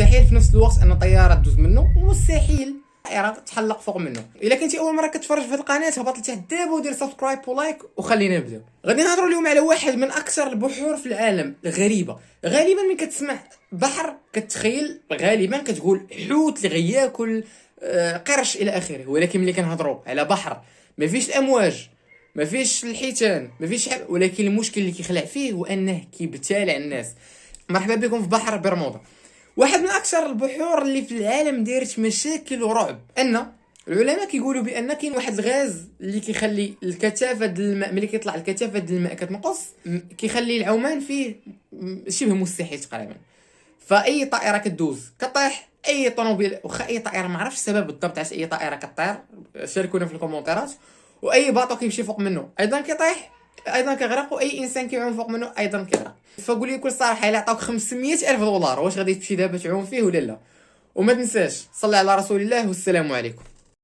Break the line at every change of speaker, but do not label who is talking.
مستحيل في نفس الوقت ان طياره تدوز منه، ومستحيل طائره تحلق فوق منه. الا كنتي اول مره كتفرج في هذه القناه هبط لتحت دابا ودير سبسكرايب ولايك وخلينا نبداو. غادي نهضروا اليوم على واحد من اكثر البحور في العالم الغريبه. غالبا ملي كتسمع بحر كتخيل غالبا كتقول حوت اللي غياكل قرش الى اخره، ولكن ملي كنهضروا على بحر ما فيش الامواج، ما فيش الحيتان، ما فيش ولكن المشكل اللي كيخلع فيه هو انه كيبتالع الناس. مرحبا بكم في بحر برمودا، واحد من اكثر البحور اللي في العالم دارت مشاكل ورعب. ان العلماء كيقولوا بان كاين واحد الغاز اللي كيخلي الكثافه ديال الماء ملي كيطلع الكثافه ديال الماء كتنقص، كيخلي العومان فيه شبه مستحيل تقريبا. فاي طائره كدوز كطيح، اي طوموبيل واخا اي طائره ما عرفتش السبب بالضبط علاش اي طائره كطير، شاركونا في الكومونتيرات. واي باطو كيمشي فوق منه ايضا كيطيح، ايضا كيغرق، واي انسان كيعوم فوق منه ايضا كيغرق. فقول لي بكل صراحه الا عطاوك 500,000 دولار واش غادي تمشي دابا تعوم فيه ولا لا؟ وما تنساش صلي على رسول الله والسلام عليكم.